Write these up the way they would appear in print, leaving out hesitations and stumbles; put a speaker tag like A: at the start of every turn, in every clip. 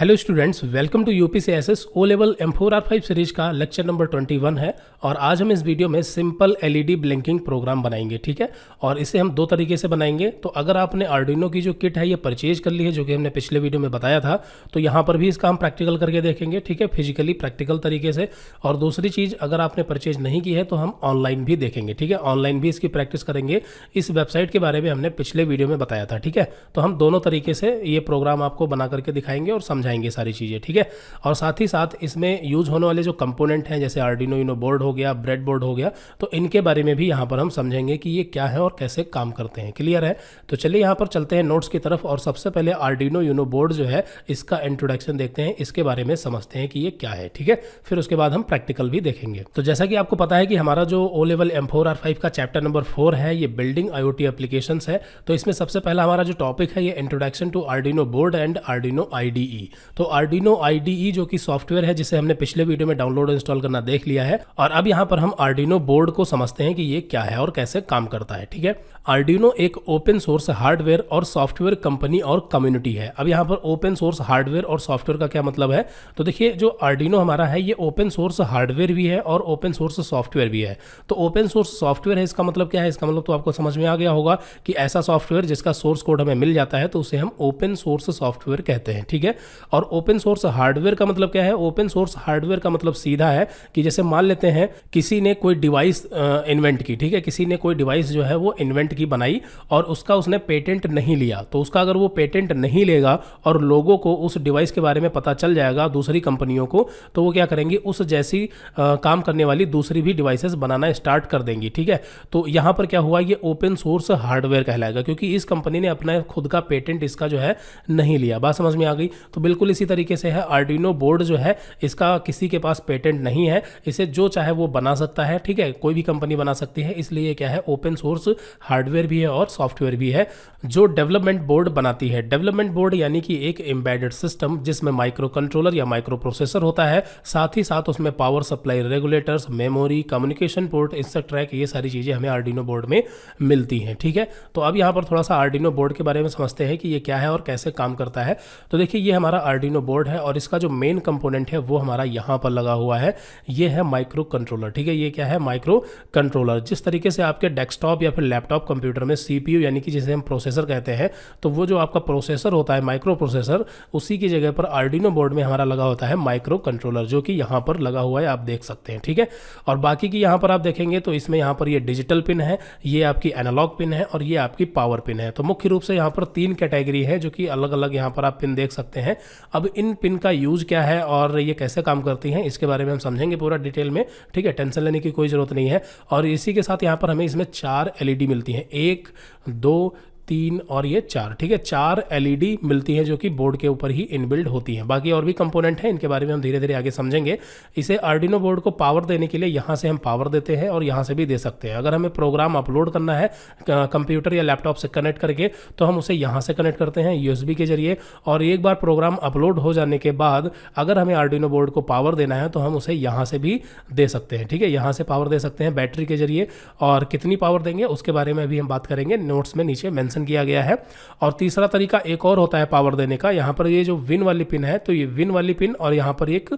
A: Hello students, welcome to UPCSS O level M4R5 series का lecture number 21 है। और आज हम इस वीडियो में सिंपल एलईडी ब्लिंकिंग प्रोग्राम बनाएंगे, ठीक है। और इसे हम दो तरीके से बनाएंगे। तो अगर आपने आर्डिनो की जो किट है ये परचेज कर ली है, जो कि हमने पिछले वीडियो में बताया था, तो यहाँ पर भी इसका हम प्रैक्टिकल करके देखेंगे, ठीक है, फिजिकली प्रैक्टिकल तरीके से। और दूसरी चीज़, अगर आपने परचेज नहीं की है तो हम ऑनलाइन भी देखेंगे, ठीक है, ऑनलाइन भी इसकी प्रैक्टिस करेंगे। इस वेबसाइट के बारे में हमने पिछले वीडियो में बताया था, ठीक है। तो हम दोनों तरीके से ये प्रोग्राम आपको बना करके दिखाएंगे और समझाएंगे सारी चीज़ें, ठीक है। और साथ ही साथ इसमें यूज होने वाले जो कंपोनेंट हैं, जैसे आर्डिनो यूनो बोर्ड हो गया, ब्रेड बोर्ड हो गया, तो इनके बारे में भी यहाँ पर हम समझेंगे कि ये क्या है और कैसे काम करते हैं। क्लियर है? तो चलिए यहाँ पर चलते हैं नोट्स की तरफ और सबसे पहले आर्डिनो यूनो बोर्ड जो है इसका इंट्रोडक्शन देखते हैं, इसके बारे में समझते हैं कि ये क्या है, ठीक है। फिर उसके बाद हम प्रैक्टिकल भी देखेंगे। तो जैसा कि आपको पता है कि हमारा जो ओ लेवल M4R5 का चैप्टर नंबर 4 है, ये बिल्डिंग IoT एप्लीकेशंस है। तो इसमें सबसे पहला हमारा जो टॉपिक है ये introduction to Arduino board and Arduino IDE। तो आर्डिनो IDE जो कि सॉफ्टवेयर है, जिसे हमने पिछले वीडियो में डाउनलोड और इंस्टॉल करना देख लिया है। और अब यहाँ पर हम आर्डिनो बोर्ड को समझते हैं कि ये क्या है और कैसे काम करता है, ठीक है। आर्डिनो एक ओपन सोर्स हार्डवेयर और सॉफ्टवेयर कंपनी और कम्युनिटी है। अब यहाँ पर ओपन सोर्स हार्डवेयर और सॉफ्टवेयर का क्या मतलब है? तो देखिए, जो आर्डिनो हमारा है ये ओपन सोर्स हार्डवेयर भी है और ओपन सोर्स सॉफ्टवेयर भी है। तो ओपन सोर्स सॉफ्टवेयर है, इसका मतलब क्या है? इसका मतलब तो आपको समझ में आ गया होगा कि ऐसा सॉफ्टवेयर जिसका सोर्स कोड हमें मिल जाता है तो उसे हम ओपन सोर्स सॉफ्टवेयर कहते हैं, ठीक है। और ओपन सोर्स हार्डवेयर का मतलब क्या है? ओपन सोर्स हार्डवेयर का मतलब सीधा है कि जैसे मान लेते हैं किसी ने कोई डिवाइस इन्वेंट की, ठीक है, किसी ने कोई डिवाइस जो है वो इन्वेंट की बनाई और उसका उसने पेटेंट नहीं लिया। तो उसका अगर वो पेटेंट नहीं लेगा और लोगों को उस डिवाइस के बारे में पता चल जाएगा, दूसरी कंपनियों को, तो वो क्या करेंगी? उस जैसी काम करने वाली दूसरी भी डिवाइसेस बनाना स्टार्ट कर देंगी, ठीक है। तो यहाँ पर क्या हुआ? ये ओपन सोर्स हार्डवेयर कहलाएगा, क्योंकि इस कंपनी ने अपना खुद का पेटेंट इसका जो है नहीं लिया। बात समझ में आ गई? तो बिल्कुल इसी तरीके से है आर्डिनो बोर्ड जो है, इसका किसी के पास पेटेंट नहीं है, इसे जो चाहे वो बना सकता है, ठीक है, कोई भी कंपनी बना सकती है। इसलिए क्या है? ओपन सोर्स हार्डवेयर भी है और सॉफ्टवेयर भी है। जो डेवलपमेंट बोर्ड बनाती है, डेवलपमेंट बोर्ड यानी कि एक एम्बेडेड सिस्टम जिसमें माइक्रो कंट्रोलर या माइक्रो प्रोसेसर होता है, साथ ही साथ उसमें power supply regulators, memory, communication port, instruct, ये सारी चीज़ें हमें आर्डिनो बोर्ड में मिलती हैं, ठीक है। तो अब यहाँ पर थोड़ा सा आर्डिनो बोर्ड के बारे में समझते हैं कि ये क्या है और कैसे काम करता है। तो देखिए, ये हमारा आर्डिनो बोर्ड है और इसका जो मेन कंपोनेंट है वो हमारा यहाँ पर लगा हुआ है। ये है माइक्रो कंट्रोलर, ठीक है। ये क्या है? Micro controller. जिस तरीके से आपके डेस्कटॉप या फिर लैपटॉप कंप्यूटर में CPU यानी कि जिसे हम प्रोसेसर कहते हैं, तो वो जो आपका प्रोसेसर होता है, माइक्रो प्रोसेसर, उसी की जगह पर आर्डिनो बोर्ड में हमारा लगा होता है माइक्रो कंट्रोलर, जो कि यहाँ पर लगा हुआ है, आप देख सकते हैं, ठीक है। और बाकी की यहाँ पर आप देखेंगे तो इसमें यहाँ पर ये डिजिटल पिन है, ये आपकी एनालॉग पिन है और ये आपकी पावर पिन है। तो मुख्य रूप से यहाँ पर 3 कैटेगरी है, जो कि अलग अलग यहाँ पर आप पिन देख सकते हैं। अब इन पिन का यूज क्या है और ये कैसे काम करती हैं, इसके बारे में हम समझेंगे पूरा डिटेल में, ठीक है। टेंशन लेने की कोई जरूरत नहीं है। और इसी के साथ यहाँ पर हमें इसमें 4 LED मिलती हैं, 1, 2, 3 और ये 4, ठीक है। 4 LED मिलती हैं जो कि बोर्ड के ऊपर ही इनबिल्ड होती हैं। बाकी और भी कंपोनेंट हैं, इनके बारे में हम धीरे धीरे आगे समझेंगे। इसे आर्डिनो बोर्ड को पावर देने के लिए यहाँ से हम पावर देते हैं और यहाँ से भी दे सकते हैं। अगर हमें प्रोग्राम अपलोड करना है कंप्यूटर या लैपटॉप से कनेक्ट करके, तो हम उसे यहाँ से कनेक्ट करते हैं USB के जरिए। और एक बार प्रोग्राम अपलोड हो जाने के बाद अगर हमें आर्डिनो बोर्ड को पावर देना है तो हम उसे यहाँ से भी दे सकते हैं, ठीक है। यहाँ से पावर दे सकते हैं बैटरी के जरिए। और कितनी पावर देंगे उसके बारे में भी हम बात करेंगे, नोट्स में नीचे मेंशन किया गया है। और तीसरा तरीका एक और होता है पावर देने का। यहाँ पर ये जो विन वाली पिन है, तो ये विन वाली पिन और यहाँ पर एक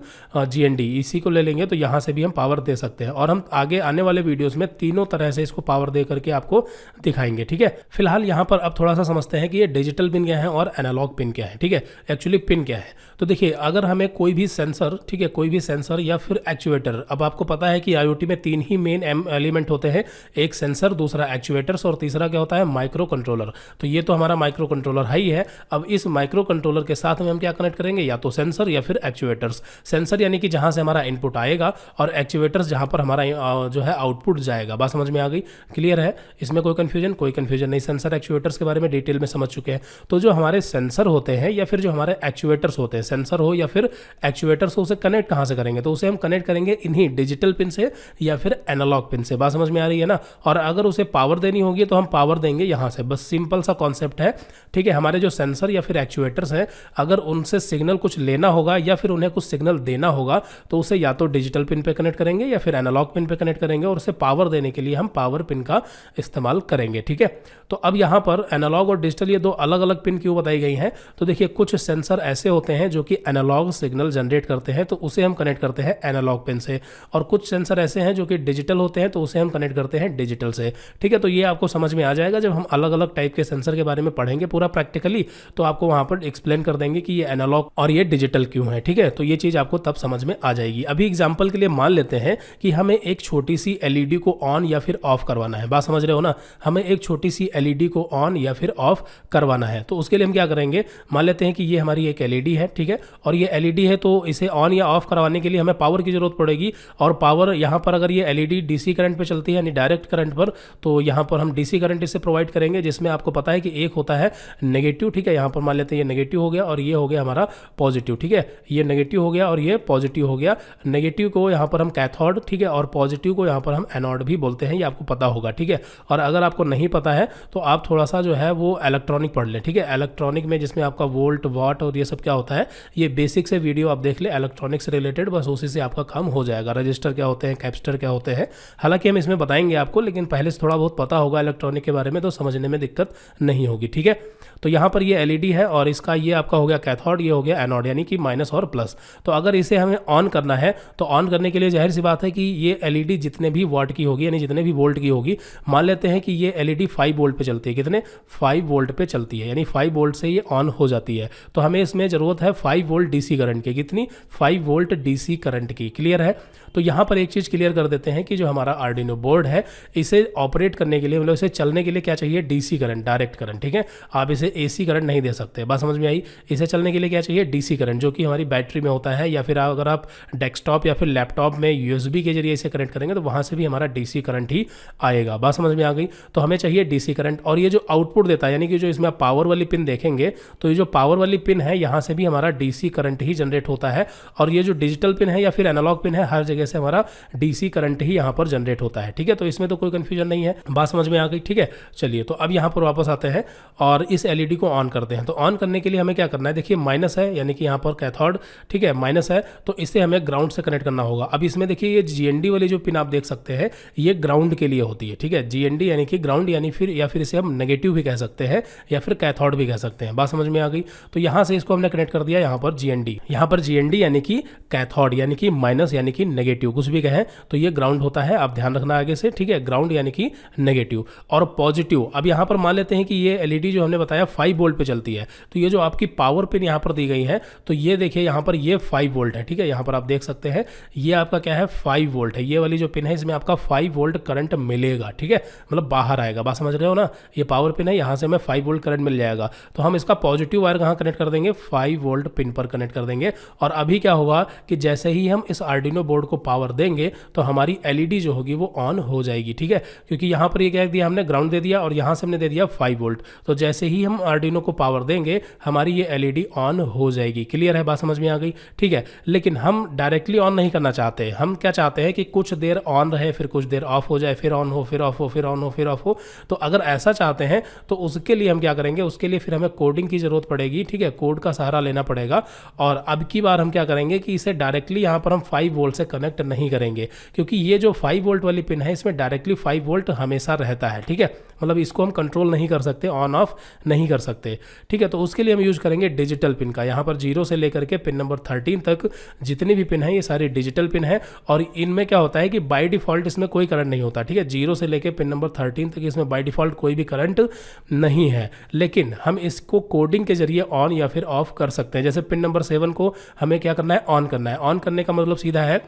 A: GND, इसी को ले लेंगे तो यहाँ से भी हम पावर दे सकते हैं। और हम आगे आने वाले वीडियोस में तीनों तरह से इसको पावर दे करके आपको दिखाएंगे, ठीक है। फिलहाल यहाँ पर अब थोड़ा सा समझते हैं कि ये डिजिटल पिन क्या है और एनालॉग पिन क्या है, ठीक है। एक्चुअली पिन क्या है? तो देखिए, अगर हमें कोई भी सेंसर, ठीक है, कोई भी सेंसर या फिर एक्चुएटर, अब आपको पता है कि IoT में 3 ही मेन एलिमेंट होते हैं, एक सेंसर, दूसरा एक्चुएटर्स और तीसरा क्या होता है? Micro controller. तो ये तो हमारा माइक्रो कंट्रोलर है ही है। अब इस माइक्रो कंट्रोलर के साथ में हम क्या कनेक्ट करेंगे? या तो सेंसर या फिर एक्चुएटर्स। सेंसर यानी कि जहां से हमारा इनपुट आएगा और एक्चुएटर्स जहां पर हमारा जो है आउटपुट जाएगा। बात समझ में आ गई? क्लियर है? इसमें कोई कंफ्यूजन? कोई कंफ्यूजन नहीं। सेंसर एक्चुएटर्स के बारे में डिटेल में समझ चुके हैं। तो जो हमारे सेंसर होते हैं या फिर जो हमारे एक्चुएटर्स होते हैं, सेंसर हो या फिर एक्चुएटर्स हो, उसे कनेक्ट कहां से करेंगे? तो उसे हम कनेक्ट करेंगे इन्हीं डिजिटल पिन से या फिर एनालॉग पिन से। बात समझ में आ रही है ना? और अगर उसे पावर देनी होगी तो हम पावर देंगे यहां से, बस सिंपल सा कॉन्सेप्ट है, ठीक है। हमारे जो सेंसर या फिर एक्चुएटर्स हैं, अगर उनसे सिग्नल कुछ लेना होगा या फिर उन्हें कुछ सिग्नल देना होगा तो उसे या तो डिजिटल पिन पे कनेक्ट करेंगे या फिर एनालॉग पिन पे कनेक्ट करेंगे, और उसे पावर देने के लिए हम पावर पिन का इस्तेमाल करेंगे, ठीक है। तो अब यहाँ पर एनालॉग और डिजिटल ये दो अलग अलग पिन क्यों बताई गई हैं, तो देखिए कुछ सेंसर ऐसे होते हैं जो कि एनालॉग सिग्नल जनरेट करते हैं, तो उसे हम कनेक्ट करते हैं एनालॉग पिन से, और कुछ सेंसर ऐसे हैं जो कि डिजिटल होते हैं, तो उसे हम कनेक्ट करते हैं डिजिटल से, ठीक है। तो ये आपको समझ में आ जाएगा जब हम अलग अलग टाइप के सेंसर के बारे में पढ़ेंगे पूरा प्रैक्टिकली, तो आपको वहां पर एक्सप्लेन कर देंगे कि ये एनालॉग और ये डिजिटल क्यों है, ठीक है। तो ये चीज आपको तब समझ में आ जाएगी। अभी एग्जांपल के लिए मान लेते हैं कि हमें एक छोटी सी एलईडी को ऑन या फिर ऑफ करवाना है, बात समझ रहे हो ना, हमें एक छोटी सी एलईडी को ऑन या फिर ऑफ करवाना है। तो उसके लिए हम क्या करेंगे, मान लेते हैं कि ये हमारी एक एलईडी है, ठीक है, और ये एलईडी है, तो इसे ऑन या ऑफ करवाने के लिए हमें पावर की जरूरत पड़ेगी, और पावर यहाँ पर अगर ये एलईडी डीसी करंट पे चलती है यानी डायरेक्ट करंट पर, तो यहाँ पर हम डीसी करंट इसे प्रोवाइड करेंगे, जिसमें आपको पता है कि एक होता है नेगेटिव, ठीक है। यहाँ पर मान लेते हैं ये नेगेटिव हो गया और ये हो गया हमारा पॉजिटिव, ठीक है, ये नेगेटिव हो गया और ये पॉजिटिव हो गया। नेगेटिव को यहाँ पर हम कैथोड, ठीक है, और पॉजिटिव को यहाँ पर हम एनोड भी बोलते हैं, ये आपको पता होगा, ठीक है। और अगर आपको नहीं पता है तो आप थोड़ा सा जो है वो इलेक्ट्रॉनिक पढ़ लें, ठीक है। इलेक्ट्रॉनिक में जिसमें आपका वोल्ट वाट और ये सब क्या होता है, ये बेसिक से वीडियो आप देख ले इलेक्ट्रॉनिक से रिलेटेड, बस उसी से आपका काम हो जाएगा। रजिस्टर क्या होते हैं, कैपेसिटर क्या होते हैं, हालांकि हम इसमें बताएंगे आपको, लेकिन पहले से थोड़ा बहुत पता होगा इलेक्ट्रॉनिक के बारे में तो समझने में दिक्कत नहीं होगी, ठीक है। तो यहाँ पर ये एलईडी है और इसका ये आपका हो गया कैथोड, ये हो गया एनोड, यानी कि माइनस और प्लस। तो अगर इसे हमें ऑन करना है तो ऑन करने के लिए जाहिर सी बात है कि ये एलईडी जितने भी वाट की होगी यानी जितने भी वोल्ट की होगी, मान लेते हैं कि ये एलईडी 5 वोल्ट पे चलती है, कितने 5 वोल्ट पे चलती है, यानी 5 वोल्ट से ये ऑन हो जाती है। तो हमें इसमें जरूरत है 5 वोल्ट डीसी करंट की, कितनी 5 वोल्ट डीसी करंट की, क्लियर है। तो यहाँ पर एक चीज़ क्लियर कर देते हैं कि जो हमारा आर्डिनो बोर्ड है, इसे ऑपरेट करने के लिए, मतलब इसे चलने के लिए क्या चाहिए, डीसी करंट, डायरेक्ट करंट, ठीक है। आप इसे एसी करंट नहीं दे सकते, बात समझ में आई। इसे चलने के लिए क्या चाहिए, डीसी करंट, जो कि हमारी बैटरी में होता है, या फिर अगर आप डेस्कटॉप या फिर लैपटॉप में यूएसबी के जरिए इसे कनेक्ट करेंगे तो वहाँ से भी हमारा डीसी करंट ही आएगा, बात समझ में आ गई। तो हमें चाहिए डीसी करंट, और ये जो आउटपुट देता है, यानी कि जो इसमें आप पावर वाली पिन देखेंगे, तो ये जो पावर वाली पिन है यहाँ से भी हमारा डीसी करंट ही जनरेट होता है, और ये जो डिजिटल पिन है या फिर एनालॉग पिन है, हर जगह से हमारा डीसी करंट ही यहाँ पर जनरेट होता है, ठीक है। तो इसमें तो कोई कंफ्यूजन नहीं है, बात समझ में आ गई, ठीक है। चलिए, तो अब यहाँ पर वापस आते हैं और इस एलईडी को ऑन करते हैं। तो ऑन करने के लिए हमें क्या करना है, देखिए माइनस है, यानी कि यहाँ पर कैथोड, ठीक है, माइनस है, तो इसे हमें ग्राउंड से कनेक्ट करना होगा। अब इसमें देखिए ये जीएनडी वाली जो पिन आप देख सकते हैं, ये ग्राउंड के लिए होती है, ठीक है। जीएनडी यानी कि ग्राउंड, यानी फिर या फिर इसे हम नेगेटिव भी कह सकते हैं या फिर कैथोड भी कह सकते हैं, बात समझ में आ गई। तो यहाँ से इसको हमने कनेक्ट कर दिया यहाँ पर जीएनडी, यहाँ पर जीएनडी यानी कि कैथोड, यानी कि माइनस, यानी कि नेगेटिव, कुछ भी कहें तो ये ग्राउंड होता है, आप ध्यान रखना आगे से, ठीक है। ग्राउंड यानी कि नेगेटिव और पॉजिटिव। अब यहाँ पर मान लेते हैं कि ये एलईडी जो हमने बताया 5 वोल्ट पे चलती है, तो ये जो आपकी पावर पिन यहाँ पर दी गई है, तो ये देखिए यहाँ पर ये 5 वोल्ट है, ठीक है। यहाँ पर आप देख सकते हैं ये आपका क्या है, 5 वोल्ट है, ये वाली जो पिन है इसमें आपका 5 वोल्ट करंट मिलेगा, ठीक है, मतलब बाहर आएगा, बात समझ रहे हो ना। ये पावर पिन है, यहाँ से हमें 5 वोल्ट करंट मिल जाएगा, तो हम इसका पॉजिटिव वायर कहाँ कनेक्ट कर देंगे, 5 वोल्ट पिन पर कनेक्ट कर देंगे। और अभी क्या होगा कि जैसे ही हम इस आर्डिनो बोर्ड को पावर देंगे तो हमारी एलईडी जो होगी वो ऑन हो जाएगी, ठीक है। क्योंकि यहाँ पर ये क्या दिया हमने, ग्राउंड दे दिया, और यहाँ से हमने दे दिया 5 वोल्ट, तो जैसे ही हम आर्डिनो को पावर देंगे हमारी ये एलईडी ऑन हो जाएगी, क्लियर है, बात समझ में आ गई, ठीक है। लेकिन हम डायरेक्टली ऑन नहीं करना चाहते, हम क्या चाहते हैं कि कुछ देर ऑन रहे, फिर कुछ देर ऑफ हो जाए, फिर ऑन हो, फिर ऑफ हो, फिर ऑन हो, फिर ऑफ हो। तो अगर ऐसा चाहते हैं तो उसके लिए हम क्या करेंगे, उसके लिए फिर हमें कोडिंग की जरूरत पड़ेगी, ठीक है, कोड का सहारा लेना पड़ेगा। और अब की बार हम क्या करेंगे कि इसे डायरेक्टली यहाँ पर हम 5 वोल्ट से कनेक्ट नहीं करेंगे, क्योंकि ये जो 5 वोल्ट वाली पिन है इसमें डायरेक्टली 5 वोल्ट हमेशा रहता है, ठीक है, मतलब इसको हम कंट्रोल नहीं कर सकते, ऑन ऑफ नहीं कर सकते, ठीक है। तो उसके लिए हम यूज करेंगे डिजिटल पिन का। यहाँ पर 0 से लेकर के पिन नंबर 13 तक जितनी भी पिन है ये सारी डिजिटल पिन है, और इनमें क्या होता है कि बाय डिफॉल्ट इसमें कोई करंट नहीं होता, ठीक है। 0 से लेकर पिन नंबर 13 तक इसमें बाय डिफॉल्ट कोई भी करंट नहीं है, लेकिन हम इसको कोडिंग के जरिए ऑन या फिर ऑफ कर सकते हैं। जैसे पिन नंबर 7 को हमें क्या करना है, ऑन करना है। ऑन करने का मतलब सीधा है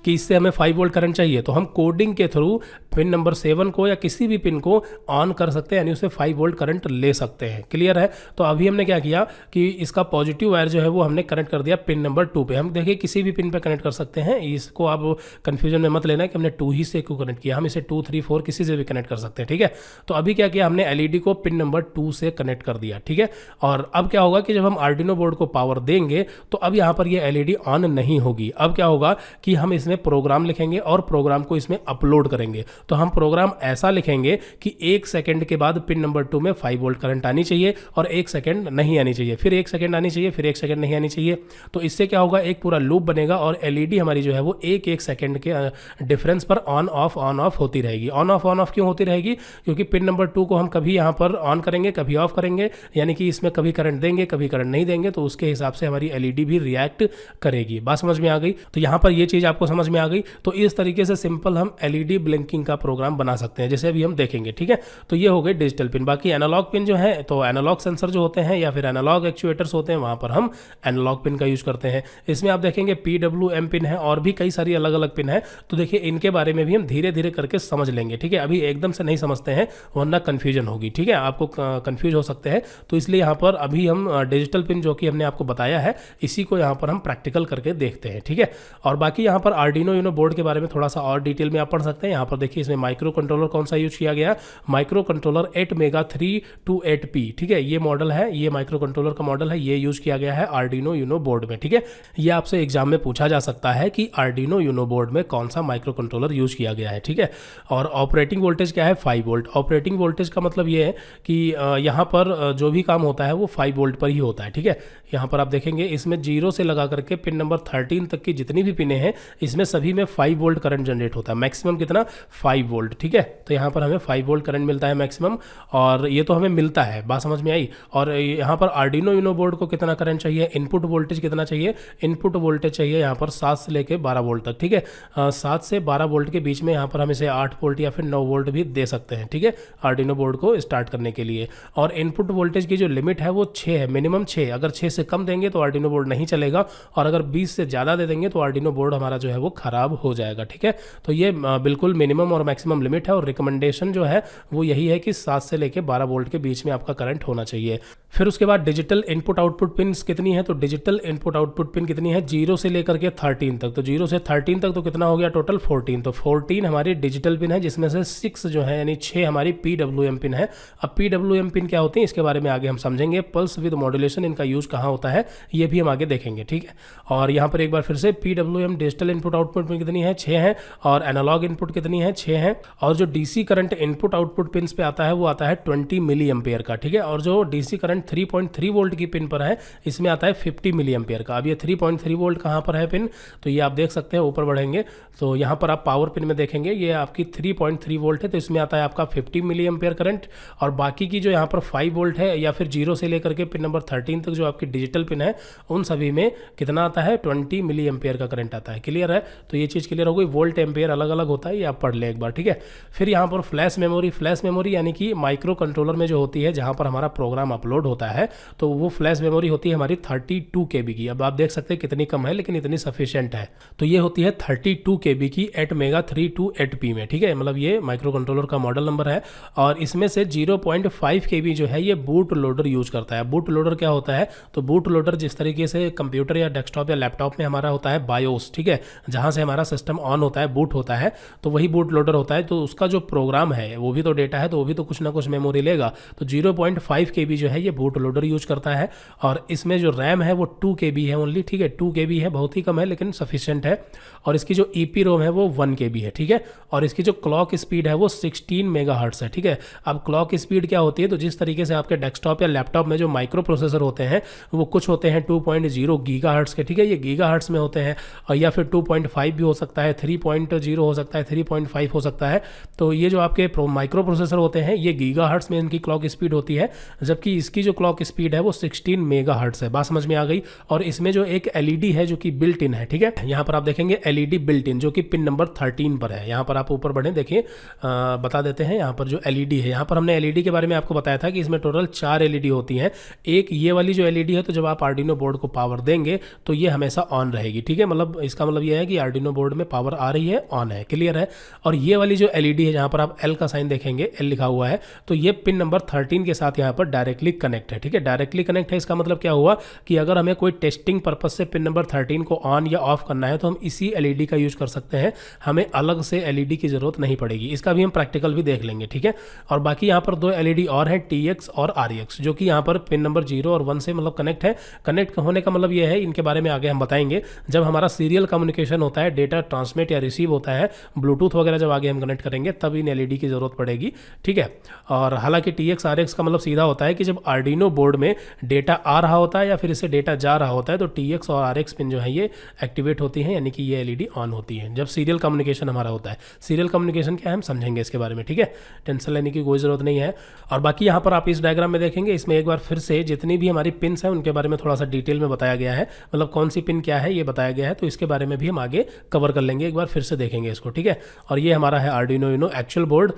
A: कि इससे हमें 5 वोल्ट करंट चाहिए, तो हम कोडिंग के थ्रू पिन नंबर 7 को या किसी भी पिन को ऑन कर सकते हैं, यानी उससे 5 वोल्ट करंट ले सकते हैं, क्लियर है। तो अभी हमने क्या किया कि इसका पॉजिटिव वायर जो है वो हमने कनेक्ट कर दिया पिन नंबर 2 पे। हम देखिए किसी भी पिन पे कनेक्ट कर सकते हैं, इसको आप कंफ्यूजन में मत लेना कि हमने 2 ही से क्यों कनेक्ट किया, हम इसे 2, 3, 4 किसी से भी कनेक्ट कर सकते हैं, ठीक है। तो अभी क्या किया हमने, एलईडी को पिन नंबर 2 से कनेक्ट कर दिया, ठीक है। और अब क्या होगा कि जब हम आर्डिनो बोर्ड को पावर देंगे तो अब यहाँ पर ये एलईडी ऑन नहीं होगी। अब क्या होगा कि हम हम इसमें प्रोग्राम लिखेंगे और प्रोग्राम को इसमें अपलोड करेंगे। तो हम प्रोग्राम ऐसा लिखेंगे कि 1 सेकंड के बाद पिन नंबर 2 में 5 वोल्ट करंट आनी चाहिए और 1 सेकंड नहीं आनी चाहिए, फिर 1 सेकंड आनी चाहिए, फिर 1 सेकंड नहीं आनी चाहिए। तो इससे क्या होगा, एक पूरा लूप बनेगा और एलईडी हमारी जो है वो एक एक सेकंड के डिफरेंस पर ऑन ऑफ होती रहेगी। ऑन ऑफ क्यों होती रहेगी, क्योंकि पिन नंबर 2 को हम कभी यहाँ पर ऑन करेंगे, कभी ऑफ करेंगे, यानी कि इसमें कभी करंट देंगे, कभी करंट नहीं देंगे, तो उसके हिसाब से हमारी एलईडी भी रिएक्ट करेगी। बात समझ में आ गई? तो यहाँ पर ये चीज़ आपको समझ में आ गई। तो इस तरीके से सिंपल हम एलईडी ब्लिंकिंग का प्रोग्राम बना सकते हैं, जैसे अभी हम देखेंगे। ठीक है, तो ये हो गए डिजिटल पिन। बाकी एनालॉग पिन जो है, तो एनालॉग सेंसर जो होते हैं या फिर एनालॉग एक्चुएटर्स होते हैं, वहाँ पर हम एनालॉग पिन का यूज करते हैं। इसमें आप देखेंगे PWM पिन है और भी कई सारी अलग अलग पिन है। तो देखिए इनके बारे में भी हम धीरे धीरे करके समझ लेंगे। ठीक है, अभी एकदम से नहीं समझते हैं वरना कंफ्यूजन होगी। ठीक है, आपको कंफ्यूज हो सकते हैं, तो इसलिए यहाँ पर अभी हम डिजिटल पिन जो कि हमने आपको बताया है, इसी को यहाँ पर हम प्रैक्टिकल करके देखते हैं। ठीक है, और बाकी यहाँ पर आर्डिनो यूनो बोर्ड के बारे में थोड़ा सा और डिटेल में आप पढ़ सकते हैं। यहाँ पर देखिए इसमें माइक्रो कंट्रोलर कौन सा यूज किया गया, माइक्रो कंट्रोलर 8MEGA 328P। ठीक है, ये मॉडल है, ये माइक्रो कंट्रोलर का मॉडल है, ये यूज किया गया है आर्डिनो यूनो बोर्ड में। ठीक है, ये आपसे एग्जाम में पूछा जा सकता है कि आर्डिनो यूनो बोर्ड में कौन सा माइक्रो कंट्रोलर यूज किया गया है। ठीक है, और ऑपरेटिंग वोल्टेज क्या है, 5 वोल्ट। ऑपरेटिंग वोल्टेज का मतलब ये है कि यहाँ पर जो भी काम होता है वो 5 वोल्ट पर ही होता है। ठीक है, यहाँ पर आप देखेंगे इसमें 0 से लगा करके पिन नंबर 13 तक की जितनी भी पिनें हैं, इसमें सभी में 5 वोल्ट करंट जनरेट होता है। मैक्सिमम कितना, 5 वोल्ट। ठीक है, तो यहाँ पर हमें 5 वोल्ट करंट मिलता है मैक्सिमम, और ये तो हमें मिलता है, बात समझ में आई। और यहाँ पर आर्डिनो यूनो बोर्ड को कितना करंट चाहिए, इनपुट वोल्टेज कितना चाहिए, इनपुट वोल्टेज चाहिए यहाँ पर 7 से लेकर 12 वोल्ट तक। ठीक है, 7 से 12 वोल्ट के बीच में यहाँ पर हम इसे 8 वोल्ट या फिर 9 वोल्ट भी दे सकते हैं। ठीक है, आर्डिनो बोर्ड को स्टार्ट करने के लिए। और इनपुट वोल्टेज की जो लिमिट है वो 6 है, मिनिमम 6। अगर 6 से कम देंगे तो आर्डिनो बोर्ड नहीं चलेगा, और अगर 20 से ज़्यादा दे देंगे तो आर्डिनो बोर्ड हमारा जो है वो खराब हो जाएगा। ठीक है, तो ये बिल्कुल मिनिमम और मैक्सिमम लिमिट है, और रिकमेंडेशन जो है वो यही है कि 7 से लेकर 12 वोल्ट के बीच में आपका करंट होना चाहिए। फिर उसके बाद डिजिटल इनपुट आउटपुट पिन कितनी है, तो डिजिटल इनपुट आउटपुट पिन कितनी है, 0 से लेकर के 13 तक। तो 0 से 13 तक तो कितना हो गया टोटल, 14। तो 14 हमारी डिजिटल पिन है, जिसमें से 6 जो है यानी 6 हमारी PWM पिन है। अब PWM पिन क्या होती है इसके बारे में आगे हम समझेंगे। पल्स विद मॉड्यूलेशन, इनका यूज कहाँ होता है ये भी हम आगे देखेंगे। ठीक है, और यहाँ पर एक बार फिर से PWM digital input output pin कितनी है, 6 है, और एनालॉग इनपुट कितनी है, 6 है। और जो DC current input output pin पे आता है वो आता है 20 मिली एम्पेयर का। ठीक है, और जो DC करंट 3.3 वोल्ट की पिन पर है इसमें आता है 50 मिली एम्पेयर का। अब ये 3.3 वोल्ट कहाँ पर है पिन, तो ये आप देख सकते हैं, ऊपर बढ़ेंगे तो यहाँ पर आप पावर पिन में देखेंगे ये आपकी 3.3 वोल्ट है, तो इसमें आता है आपका 50 मिली एम्पेयर करंट। और बाकी की जो यहाँ पर 5 वोल्ट है या फिर 0 से लेकर के पिन नंबर 13 तक जो आपकी डिजिटल पिन है, उन सभी में कितना आता है, 20 मिली एम्पेयर का करंट आता है। क्लियर है, तो ये चीज़ क्लियर हो गई। वोल्ट एम्पेयर अलग अलग होता है, ये आप पढ़ लें एक बार। ठीक है, फिर यहाँ पर फ्लैश मेमोरी, फ्लैश मेमोरी यानी कि माइक्रो कंट्रोलर में जो होती है जहाँ पर हमारा प्रोग्राम अपलोड होता है, तो वो फ्लैश मेमोरी होती है हमारी 32 KB की। अब आप देख सकते हैं कितनी कम है लेकिन इतनी सफिशिएंट है। तो ये होती है 32 KB की 8MEGA 328P में। ठीक है, मतलब ये माइक्रो कंट्रोलर का मॉडल नंबर है। और इसमें से 0.5 KB जो है ये बूट लोडर यूज करता है। बूट लोडर क्या होता है, तो बूट लोडर जिस तरीके से कंप्यूटर या डेस्कटॉप या लैपटॉप में हमारा होता है बायोस, ठीक है, जहाँ से हमारा सिस्टम ऑन होता है, बूट होता है, तो वही बूट लोडर होता है। तो उसका जो प्रोग्राम है वो भी तो डेटा है, तो वो भी तो कुछ ना कुछ मेमोरी लेगा। तो 0.5 KB जो है ये बूट लोडर यूज करता है। और इसमें जो रैम है वो 2 KB है ओनली। ठीक है, 2 KB है, बहुत ही कम है लेकिन सफिशिएंट है। और इसकी जो EPROM है वो 1 KB है। ठीक है, और इसकी जो क्लॉक स्पीड है वो 16 मेगाहर्ट्ज है। ठीक है, अब क्लॉक स्पीड क्या होती है, तो जिस तरीके से आपके डेस्कटॉप या लैपटॉप में जो माइक्रो प्रोसेसर होते हैं वो कुछ होते हैं 2.0 गीगाहर्ट्ज के। ठीक है, ये गीगाहर्ट्ज में होते हैं, और या फिर 2.5 भी हो सकता है, 3.0 हो सकता है, 3.5 हो सकता है। तो ये जो आपके माइक्रो प्रोसेसर होते हैं ये गीगाहर्ट्ज में इनकी क्लॉक स्पीड होती है, जबकि इसकी जो क्लॉक स्पीड है वो 16 मेगाहर्ट्ज है। बात समझ में आ गई। और इसमें जो एक LED है जो कि बिल्ट इन है। ठीक है, यहाँ पर आप देखेंगे LED बिल्ट इन जो कि पिन नंबर 13 पर है। यहाँ पर आप ऊपर बढ़े देखिए, बता देते हैं यहाँ पर जो LED है, यहाँ पर हमने LED के बारे में आपको बताया था कि इसमें टोटल 4 LED होती हैं। एक ये वाली जो LED है, तो जब आप आर्डिनो बोर्ड को पावर देंगे तो ये हमेशा ऑन रहेगी। ठीक है, मतलब इसका मतलब ये है कि आर्डिनो बोर्ड में पावर आ रही है, ऑन है। क्लियर है। और ये वाली जो LED है जहाँ पर आप L का साइन देखेंगे, L लिखा हुआ है, तो ये पिन नंबर 13 के साथ यहाँ पर डायरेक्टली कनेक्ट है। ठीक है, डायरेक्टली कनेक्ट है, इसका मतलब क्या हुआ कि अगर हमें कोई टेस्टिंग पर्पज से पिन नंबर 13 को ऑन या ऑफ करना है तो हम इसी LED का यूज कर सकते हैं, हमें अलग से LED की जरूरत नहीं पड़ेगी। इसका भी हम प्रैक्टिकल भी देख लेंगे। ठीक है, और बाकी यहाँ पर 2 LED और हैं, TX और RX, जो कि यहाँ पर पिन नंबर 0 और 1 से मतलब कनेक्ट है। कनेक्ट होने का मतलब ये है, इनके बारे में आगे हम बताएंगे। जब हमारा सीरियल कम्युनिकेशन कम्युनिकेशन होता है, डेटा ट्रांसमिट या रिसीव होता है, ब्लूटूथ वगैरह जब आगे हम कनेक्ट करेंगे तब इन एलईडी की ज़रूरत पड़ेगी, ठीक है। और हालांकि TX RX का मतलब सीधा होता है कि जब आर्डिनो बोर्ड में डेटा आ रहा होता है या फिर इससे डेटा जा रहा होता है तो TX और RX पिन जो है ये एक्टिवेट होती हैं, यानी कि ये एलईडी ऑन होती है जब सीरियल कम्युनिकेशन हमारा होता है। सीरियल कम्युनिकेशन क्या है हम समझेंगे इसके बारे में, ठीक है, टेंशन लेने की कोई ज़रूरत नहीं है। और बाकी यहाँ पर आप इस डायग्राम में देखेंगे, इसमें एक बार फिर से जितनी भी हमारी पिन्स हैं उनके बारे में थोड़ा सा डिटेल में बताया गया है, मतलब कौन सी पिन क्या है ये बताया गया है, तो इसके बारे में भी हम आगे कवर कर लेंगे, एक बार फिर से देखेंगे इसको, ठीक है। और ये हमारा है आर्डिनो यूनो एक्चुअल बोर्ड।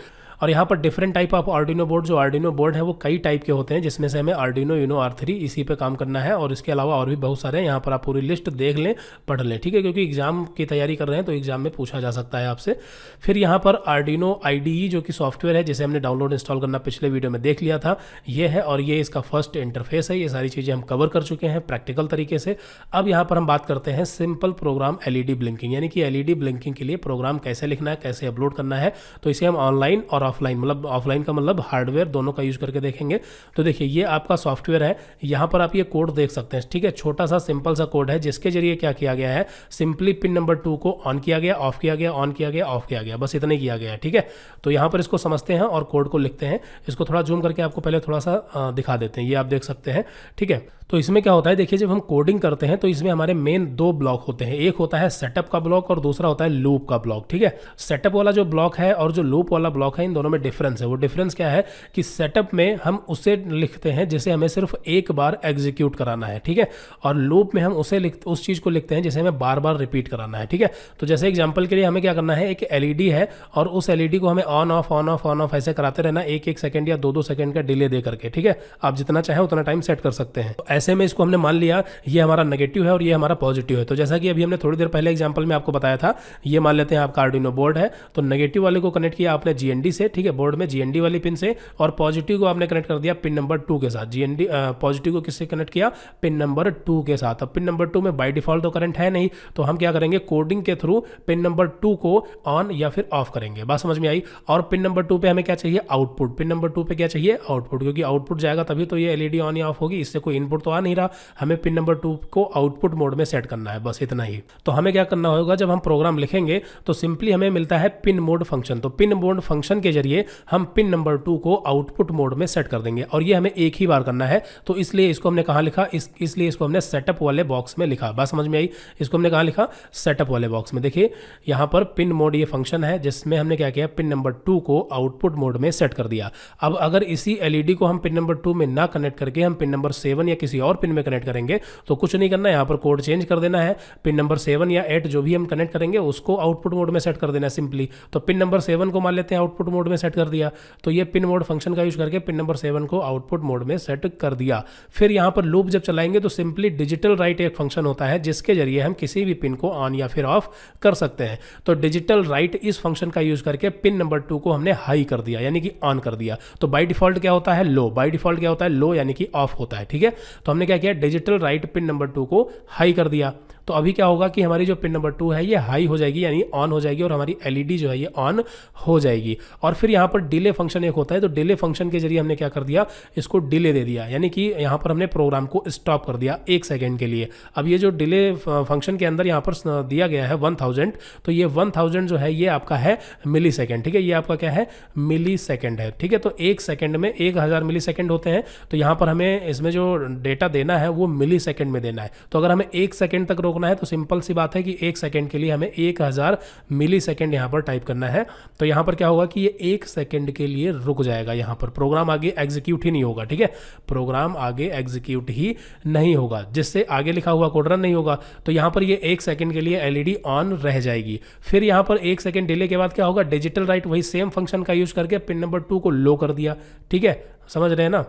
A: और यहाँ पर different type of Arduino board, जो आर्डिनो बोर्ड है वो कई टाइप के होते हैं, जिसमें से हमें आर्डिनो यूनो R3 इसी पे काम करना है, और इसके अलावा और भी बहुत सारे हैं। यहाँ पर आप पूरी लिस्ट देख लें, पढ़ लें, ठीक है, क्योंकि एग्जाम की तैयारी कर रहे हैं तो एग्जाम में पूछा जा सकता है आपसे। फिर यहाँ पर आर्डिनो IDE जो कि सॉफ्टवेयर है, जिसे हमने डाउनलोड इंस्टॉल करना पिछले वीडियो में देख लिया था, ये है, और ये इसका फर्स्ट इंटरफेस है। ये सारी चीज़ें हम कवर कर चुके हैं प्रैक्टिकल तरीके से। अब यहाँ पर हम बात करते हैं सिंपल प्रोग्राम LED ब्लिंकिंग, यानी कि LED ब्लिंकिंग के लिए प्रोग्राम कैसे लिखना है, कैसे अपलोड करना है। तो इसे हम ऑनलाइन और ऑफलाइन, मतलब ऑफलाइन का मतलब हार्डवेयर दोनों का यूज करके देखेंगे। तो देखिए ये आपका सॉफ्टवेयर है, यहाँ पर आप ये कोड देख सकते हैं, ठीक है, छोटा सा सिंपल सा कोड है, जिसके जरिए क्या किया गया है, सिंपली पिन नंबर 2 को ऑन किया गया, ऑफ किया गया, ऑन किया गया, ऑफ किया गया, बस इतना ही किया गया है, ठीक है। तो यहाँ पर इसको समझते हैं और कोड को लिखते हैं। इसको थोड़ा जूम करके आपको पहले थोड़ा सा दिखा देते हैं, ये आप देख सकते हैं, ठीक है। तो इसमें क्या होता है, देखिए जब हम कोडिंग करते हैं तो इसमें हमारे मेन 2 ब्लॉक होते हैं, एक होता है सेटअप का ब्लॉक और दूसरा होता है लूप का ब्लॉक, ठीक है। सेटअप वाला जो ब्लॉक है और जो लूप वाला ब्लॉक है, इन दोनों में डिफरेंस है। वो डिफरेंस क्या है कि सेटअप में हम उसे लिखते हैं जिसे हमें सिर्फ एक बार एग्जीक्यूट कराना है, ठीक है, और लूप में हम उस चीज़ को लिखते हैं जिसे हमें बार बार रिपीट कराना है, ठीक है। तो जैसे एग्जाम्पल के लिए हमें क्या करना है, एक LED है और उस LED को हमें on off on off on off ऐसे कराते रहना, 1-1 सेकंड या 2-2 सेकंड का डिले दे करके, ठीक है। आप जितना चाहे उतना टाइम सेट कर सकते हैं। तो ऐसे में इसको हमने मान लिया ये हमारा नेगेटिव है और ये हमारा पॉजिटिव है। तो जैसा कि अभी हमने थोड़ी देर पहले एग्जांपल में आपको बताया था, ये मान लेते हैं आपका आर्डिनो बोर्ड है, तो नेगेटिव वाले को कनेक्ट किया आपने GND से, ठीक है, बोर्ड में GND वाली पिन से, और पॉजिटिव को आपने कनेक्ट कर दिया पिन नंबर 2 के साथ। GND पॉजिटिव को किससे कनेक्ट किया, पिन नंबर 2 के साथ। अब पिन नंबर 2 में बाय डिफॉल्ट तो करंट है नहीं, तो हम क्या करेंगे, कोडिंग के थ्रू पिन नंबर 2 को ऑन या फिर ऑफ करेंगे। बात समझ में आई। और पिन नंबर 2 पे हमें क्या चाहिए, आउटपुट। पिन नंबर 2 पे क्या चाहिए, आउटपुट, क्योंकि आउटपुट जाएगा तभी तो ये LED ऑन या ऑफ होगी, इससे कोई इनपुट तो आ नहीं रहा। हमें पिन नंबर 2 को आउटपुट मोड में सेट करना है, बस इतना ही। तो हमें क्या करना होगा, जब हम प्रोग्राम लिखेंगे तो सिंपली हमें मिलता है पिन मोड फंक्शन। तो पिन मोड फंक्शन के जरिए हम पिन नंबर 2 को आउटपुट मोड में सेट कर देंगे, और ये हमें एक ही बार करना है। तो इसलिए इसको हमने कहाँ लिखा, इसलिए इसको हमने सेटअप वाले बॉक्स में लिखा। बात समझ में आई। इसको हमने कहाँ लिखा, सेटअप वाले बॉक्स में। देखिए यहाँ पर पिन मोड ये फंक्शन है, जिसमें हमने क्या किया, पिन नंबर 2 को आउटपुट मोड में सेट कर दिया। अब अगर इसी LED को हम पिन नंबर 2 में ना कनेक्ट करके हम पिन नंबर 7 या किसी और पिन में कनेक्ट करेंगे तो कुछ नहीं करना है, यहाँ पर कोड चेंज कर देना है। पिन नंबर 7 या 8 जो भी हम कनेक्ट करेंगे उसको आउटपुट मोड में सेट कर देना है सिंपली। तो पिन नंबर 7 को मान लेते हैं आउटपुट मोड में सेट कर दिया, तो ये पिन मोड फंक्शन का यूज करके पिन नंबर 7 को आउटपुट मोड में सेट कर दिया। फिर यहाँ पर लूप जब चलाएंगे तो सिंपली डिजिटल राइट एक फंक्शन होता है, जिसके जरिए हम किसी भी पिन को ऑन या फिर ऑफ कर सकते हैं। तो डिजिटल राइट इस फंक्शन का यूज करके पिन नंबर 2 को हमने हाई कर दिया, यानी कि ऑन कर दिया। तो बाय डिफॉल्ट क्या होता है, लो। बाय डिफॉल्ट क्या होता है, लो, यानी कि ऑफ होता है, ठीक है। तो हमने क्या किया, डिजिटल राइट पिन नंबर 2 को हाई कर दिया। तो अभी क्या होगा कि हमारी जो पिन नंबर 2 है ये हाई हो जाएगी, यानी ऑन हो जाएगी, और हमारी LED जो है ये ऑन हो जाएगी। और फिर यहाँ पर डिले फंक्शन एक होता है, तो डिले फंक्शन के जरिए हमने क्या कर दिया, इसको डिले दे दिया, यानी कि यहाँ पर हमने प्रोग्राम को स्टॉप कर दिया 1 सेकेंड के लिए। अब ये जो डिले फंक्शन के अंदर यहाँ पर दिया गया है 1000, तो ये 1000 जो है ये आपका है मिली सेकेंड, ठीक है, ये आपका क्या है, मिली सेकेंड है, ठीक है। तो 1 सेकेंड में 1000 मिली सेकेंड होते हैं, तो यहाँ पर हमें इसमें जो डेटा देना है वो मिली सेकेंड में देना है। तो अगर हमें 1 सेकेंड तक रोकना है तो सिंपल सी बात है कि 1 सेकेंड के लिए हमें 1000 मिली सेकेंड यहाँ पर टाइप करना है। तो यहाँ पर क्या होगा कि ये 1 सेकेंड के लिए रुक जाएगा, यहाँ पर प्रोग्राम आगे एग्जीक्यूट ही नहीं होगा, ठीक है, प्रोग्राम आगे एग्जीक्यूट ही नहीं होगा, जिससे आगे लिखा हुआ कोड रन नहीं होगा। तो यहाँ पर ये 1 सेकेंड के लिए LED ऑन रह जाएगी। फिर यहाँ पर 1 सेकेंड डिले के बाद क्या होगा, डिजिटल राइट वही सेम फंक्शन का यूज करके पिन नंबर 2 को लो कर दिया, ठीक है, समझ रहे हैं ना।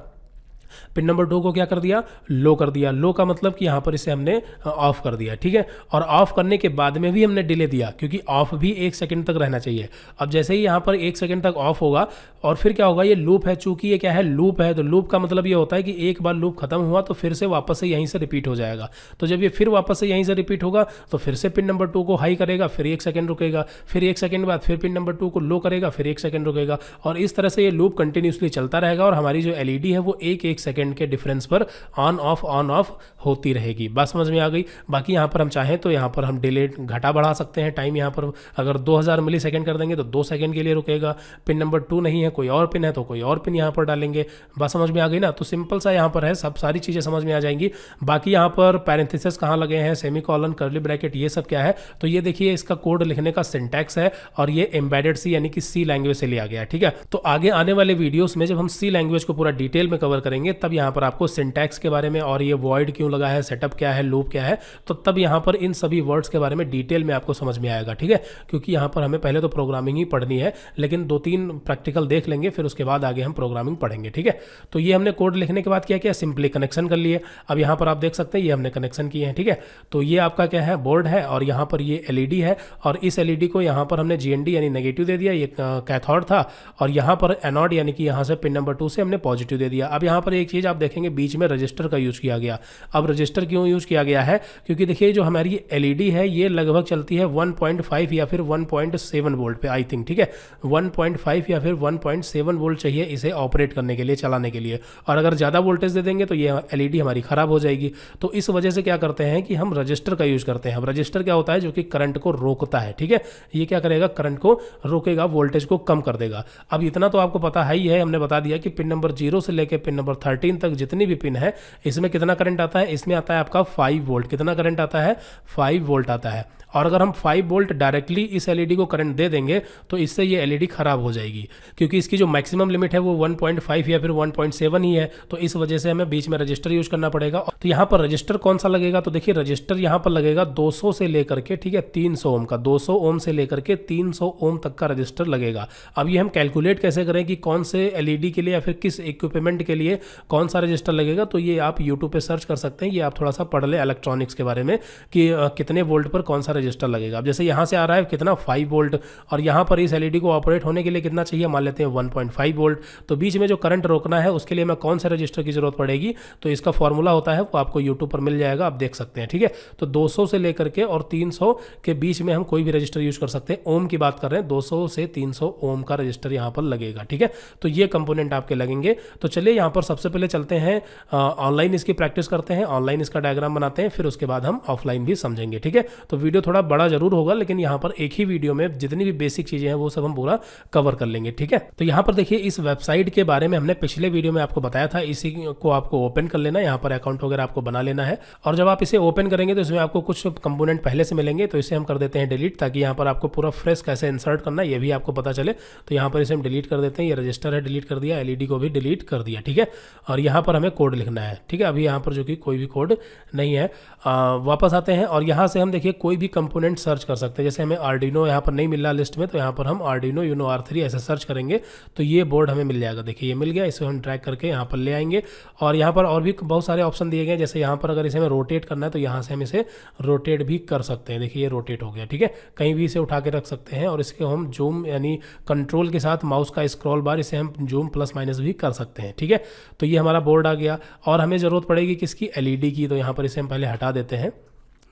A: पिन नंबर 2 को क्या कर दिया, लो कर दिया। लो का मतलब कि यहाँ पर इसे हमने ऑफ कर दिया, ठीक है। और ऑफ करने के बाद में भी हमने डिले दिया, क्योंकि ऑफ भी 1 सेकंड तक रहना चाहिए। अब जैसे ही यहाँ पर 1 सेकंड तक ऑफ होगा और फिर क्या होगा, ये लूप है, चूंकि ये क्या है, लूप है, तो लूप का मतलब ये होता है कि एक बार लूप खत्म हुआ तो फिर से वापस से यहीं से रिपीट हो जाएगा। तो जब ये फिर वापस से यहीं से रिपीट होगा तो फिर से पिन नंबर 2 को हाई करेगा, फिर 1 सेकंड रुकेगा, फिर 1 सेकंड बाद फिर पिन नंबर 2 को लो करेगा, फिर 1 सेकंड रुकेगा, और इस तरह से ये लूप कंटिन्यूसली चलता रहेगा। और हमारी जो LED है वो 1-1 सेकेंड के डिफरेंस पर ऑन ऑफ होती रहेगी। बात समझ में आ गई। बाकी यहाँ पर हम चाहें तो यहाँ पर हम डिले घटा बढ़ा सकते हैं टाइम। यहाँ पर अगर 2000 मिली सेकेंड कर देंगे तो 2 सेकेंड के लिए रुकेगा। पिन नंबर 2 नहीं है, कोई और पिन है तो कोई और पिन यहाँ पर डालेंगे। बात समझ में आ गई ना। तो सिंपल सा यहाँ पर है, सब सारी चीज़ें समझ में आ जाएंगी। बाकी यहाँ पर पैरेंथेसिस कहाँ लगे हैं, सेमीकोलन, कर्ली ब्रैकेट, ये सब क्या है। तो ये देखिए इसका कोड लिखने का सिंटैक्स है और ये एम्बेडेड सी यानी कि सी लैंग्वेज से लिया गया है, ठीक है। तो आगे आने वाले वीडियोस में जब हम सी लैंग्वेज को पूरा डिटेल में कवर करेंगे तब यहाँ पर आपको सिंटैक्स के बारे में और ये वॉइड क्यों लगा है, सेटअप क्या है, लूप क्या है, तो तब यहाँ पर इन सभी वर्ड्स के बारे में डिटेल में आपको समझ में आएगा, ठीक है। क्योंकि यहाँ पर हमें पहले तो प्रोग्रामिंग ही पढ़नी है, लेकिन 2-3 प्रैक्टिकल देख लेंगे, फिर उसके बाद आगे हम प्रोग्रामिंग पढ़ेंगे, ठीक है। तो ये हमने कोड लिखने के बाद क्या किया, सिंपली कनेक्शन कर लिए। अब यहाँ पर आप देख सकते हैं ये हमने कनेक्शन किए हैं, ठीक है। तो ये आपका क्या है, बोर्ड है और यहाँ पर ये एलईडी है और इस एलईडी को यहाँ पर हमने जीएनडी यानी नेगेटिव दे दिया, ये कैथोड था, और यहाँ पर एनोड यानी कि यहाँ से पिन नंबर 2 से हमने पॉजिटिव दे दिया। अब यहाँ पर एक चीज़ आप देखेंगे बीच में रजिस्टर का यूज़ किया गया। अब रजिस्टर क्यों यूज़ किया गया है, क्योंकि देखिए जो हमारी एलईडी है ये लगभग चलती है 1.5 या फिर 1.7 वोल्ट पे आई थिंक, ठीक है। 1.5 या फिर 1.7 वोल्ट चाहिए इसे ऑपरेट करने के लिए, चलाने के लिए, और अगर ज़्यादा वोल्टेज दे देंगे तो ये एलईडी हमारी ख़राब हो जाएगी। तो इस वजह से क्या करते हैं कि हम रजिस्टर का यूज़ करते हैं। अब रजिस्टर क्या होता है, जो कि करंट को रोकता है, ठीक है। ये क्या करेगा, करंट को रोकेगा, वोल्टेज को कम कर देगा। अब इतना तो आपको पता है ही है, हमने बता दिया कि पिन नंबर 0 से लेकर पिन नंबर 13 तक जितनी भी पिन है इसमें कितना करंट आता है, इसमें आता है आपका 5 वोल्ट। कितना करंट आता है, 5 वोल्ट आता है। और अगर हम 5 वोल्ट डायरेक्टली इस एलईडी को करंट दे देंगे तो इससे ये एलईडी खराब हो जाएगी, क्योंकि इसकी जो मैक्सिमम लिमिट है वो 1.5 या फिर 1.7 ही है। तो इस वजह से हमें बीच में रजिस्टर यूज करना पड़ेगा। तो यहाँ पर रजिस्टर कौन सा लगेगा, तो देखिए रजिस्टर यहाँ पर लगेगा 200 से लेकर के, ठीक है, 300 ओम का, 200 ओम से लेकर के 300 ओम तक का रजिस्टर लगेगा। अब ये हम कैलकुलेट कैसे करें कि कौन से एलईडी के लिए या फिर किस इक्विपमेंट के लिए कौन सा रजिस्टर लगेगा, तो ये आप यूट्यूब पे सर्च कर सकते हैं। ये आप थोड़ा सा पढ़ ले इलेक्ट्रॉनिक्स के बारे में कि कितने वोल्ट पर कौन सा रजिस्टर लगेगा। अब जैसे यहाँ से आ रहा है कितना, 5 वोल्ट, और यहाँ पर इस एलईडी को ऑपरेट होने के लिए कितना चाहिए, मान लेते हैं 1.5 वोल्ट। तो बीच में जो करंट रोकना है उसके लिए हमें कौन से रजिस्टर की जरूरत पड़ेगी, तो इसका फॉर्मूला होता है वो आपको यूट्यूब पर मिल जाएगा, आप देख सकते हैं, ठीक है। तो 200 से लेकर के और 300 के बीच में हम कोई भी रजिस्टर यूज कर सकते हैं। ओम की बात कर रहे हैं, 200 से 300 ओम का रजिस्टर यहाँ पर लगेगा, ठीक है। तो ये कंपोनेंट आपके लगेंगे। तो चलिए यहाँ पर सबसे पहले चलते हैं ऑनलाइन इसकी प्रैक्टिस करते हैं, ऑनलाइन इसका डायग्राम बनाते हैं, फिर उसके बाद हम ऑफलाइन भी समझेंगे, ठीक है। तो वीडियो थोड़ा बड़ा जरूर होगा, लेकिन यहाँ पर एक ही वीडियो में जितनी भी बेसिक चीजें हैं वो सब हम पूरा कवर कर लेंगे, ठीक है। तो यहाँ पर देखिए इस वेबसाइट के बारे में हमने पिछले वीडियो में आपको बताया था, इसी को आपको ओपन कर लेना, यहाँ पर अकाउंट वगैरह आपको बना लेना है। और जब आप इसे ओपन करेंगे तो इसमें आपको कुछ कंपोनेंट पहले से मिलेंगे, तो इसे हम कर देते हैं डिलीट, ताकि यहाँ पर आपको पूरा फ्रेश कैसे इंसर्ट करना है ये भी आपको पता चले। तो यहाँ पर इसे हम डिलीट कर देते हैं। ये रजिस्टर है, डिलीट कर दिया, एलईडी को भी डिलीट कर दिया, ठीक है। और यहाँ पर हमें कोड लिखना है, ठीक है। अभी यहाँ पर जो कि कोई भी कोड नहीं है। वापस आते हैं और यहाँ से हम देखिए कोई भी कंपोनेंट सर्च कर सकते हैं। जैसे हमें आर्डिनो यहाँ पर नहीं मिल रहा लिस्ट में, तो यहाँ पर हम आर्डिनो यूनो R3 ऐसे सर्च करेंगे तो ये बोर्ड हमें मिल जाएगा। देखिए ये मिल गया, इसे हम ड्रैग करके यहाँ पर ले आएंगे और यहाँ पर और भी बहुत सारे ऑप्शन दिए गए। जैसे यहाँ पर अगर इसे हमें रोटेट करना है तो यहाँ से हम इसे रोटेट भी कर सकते हैं। देखिए ये रोटेट हो गया, ठीक है। कहीं भी इसे उठा के रख सकते हैं और इसके हम जूम यानी कंट्रोल के साथ माउस का स्क्रॉल बार इसे हम जूम प्लस माइनस भी कर सकते हैं, ठीक है। तो ये हमारा बोर्ड आ गया और हमें ज़रूरत पड़ेगी किसकी, एलईडी की। तो यहाँ पर इसे हम पहले हटा देते हैं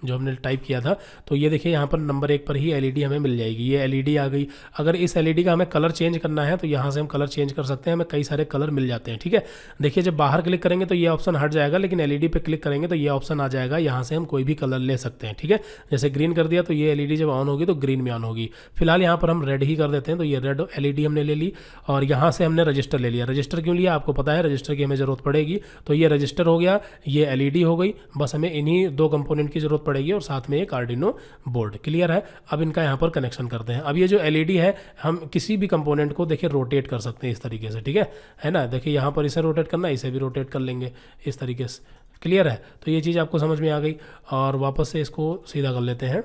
A: जो हमने टाइप किया था। तो ये देखिए यहाँ पर नंबर 1 पर ही एलईडी हमें मिल जाएगी, ये एलईडी आ गई। अगर इस एलईडी का हमें कलर चेंज करना है तो यहाँ से हम कलर चेंज कर सकते हैं, हमें कई सारे कलर मिल जाते हैं, ठीक है। देखिए जब बाहर क्लिक करेंगे तो ये ऑप्शन हट जाएगा, लेकिन एलईडी पे क्लिक करेंगे तो ये ऑप्शन आ जाएगा, यहाँ से हम कोई भी कलर ले सकते हैं, ठीक है। जैसे ग्रीन कर दिया तो ये एलईडी जब ऑन होगी तो ग्रीन में ऑन होगी। फिलहाल यहाँ पर हम रेड ही कर देते हैं, तो ये रेड एलईडी हमने ले ली और यहाँ से हमने रजिस्टर ले लिया। रजिस्टर क्यों लिया आपको पता है, रजिस्टर की हमें जरूरत पड़ेगी। तो ये रजिस्टर हो गया, ये एलईडी हो गई, बस हमें इन्हीं 2 कंपोनेंट की जरूरत पड़ेगी और साथ में एक आर्डिनो बोर्ड। क्लियर है। अब इनका यहाँ पर कनेक्शन करते हैं। अब ये जो एलईडी है हम किसी भी कंपोनेंट को देखिए रोटेट कर सकते हैं इस तरीके से, ठीक है ना। देखिए यहाँ पर इसे रोटेट करना, इसे भी रोटेट कर लेंगे इस तरीके से। क्लियर है। तो ये चीज़ आपको समझ में आ गई और वापस से इसको सीधा कर लेते हैं।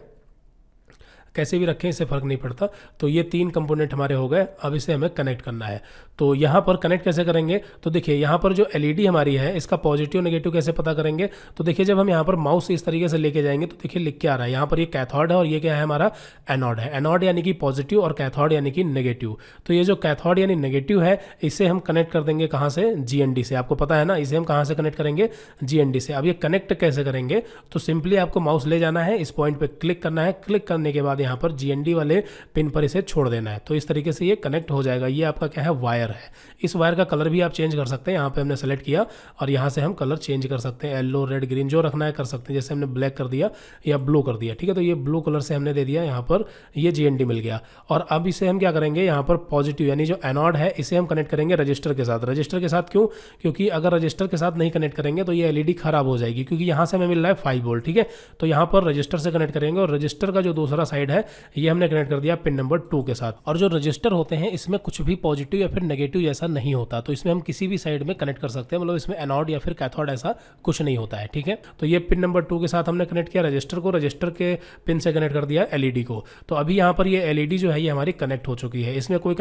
A: कैसे भी रखें इससे फ़र्क नहीं पड़ता। तो ये 3 कंपोनेंट हमारे हो गए। अब इसे हमें कनेक्ट करना है। तो यहाँ पर कनेक्ट कैसे करेंगे, तो देखिए यहाँ पर जो एलईडी हमारी है इसका पॉजिटिव नेगेटिव कैसे पता करेंगे। तो देखिए जब हम यहाँ पर माउस इस तरीके से लेके जाएंगे तो देखिए लिख के आ रहा है यहाँ पर ये कैथोड है और ये क्या है हमारा एनोड है। एनोड यानी कि पॉजिटिव और कैथोड यानी कि नेगेटिव। तो ये जो कैथोड यानी नेगेटिव है इसे हम कनेक्ट कर देंगे कहाँ से, जीएनडी से। आपको पता है ना, इसे हम कहाँ से कनेक्ट करेंगे, जीएनडी से। अब ये कनेक्ट कैसे करेंगे, तो सिंपली आपको माउस ले जाना है, इस पॉइंट पर क्लिक करना है। क्लिक करने के बाद यहाँ पर GND वाले पिन पर इसे छोड़ देना है। तो इस तरीके से ये कनेक्ट हो जाएगा। ये आपका क्या है, वायर है। इस वायर का कलर भी आप चेंज कर सकते हैं। यहाँ पे हमने सेलेक्ट किया और यहाँ से हम कलर चेंज कर सकते हैं, येलो, रेड, ग्रीन, जो रखना है कर सकते हैं। जैसे हमने ब्लैक कर दिया या ब्लू कर दिया, ठीक है। तो ये ब्लू कलर से हमने दे दिया, यहाँ पर ये GND मिल गया। और अब इसे हम क्या करेंगे, यहाँ पर पॉजिटिव यानी जो एनोड है इसे हम कनेक्ट करेंगे रजिस्टर के साथ। रजिस्टर के साथ क्यों? क्योंकि अगर रजिस्टर के साथ नहीं कनेक्ट करेंगे तो ये LED खराब हो जाएगी, क्योंकि यहाँ से हमें मिल रहा है 5 वोल्ट, ठीक है। तो यहाँ पर रजिस्टर से कनेक्ट करेंगे और रजिस्टर का जो दूसरा साइड है ये हमने कनेक्ट कर दिया पिन नंबर 2 के साथ। और जो रजिस्टर होते हैं इसमें कुछ भी पॉजिटिव या फिर नेगेटिव ऐसा नहीं होता, तो इसमें हम किसी भी साइड में कनेक्ट कर सकते हैं, मतलब इसमें एनोड या फिर कैथोड ऐसा कुछ नहीं होता है, ठीक है। तो ये पिन नंबर 2 के साथ हमने कनेक्ट किया रजिस्टर को, रजिस्टर के पिन से कनेक्ट कर दिया LED को। तो अभी यहाँ पर ये LED जो है ये हमारी कनेक्ट हो चुकी है। इसमें कोई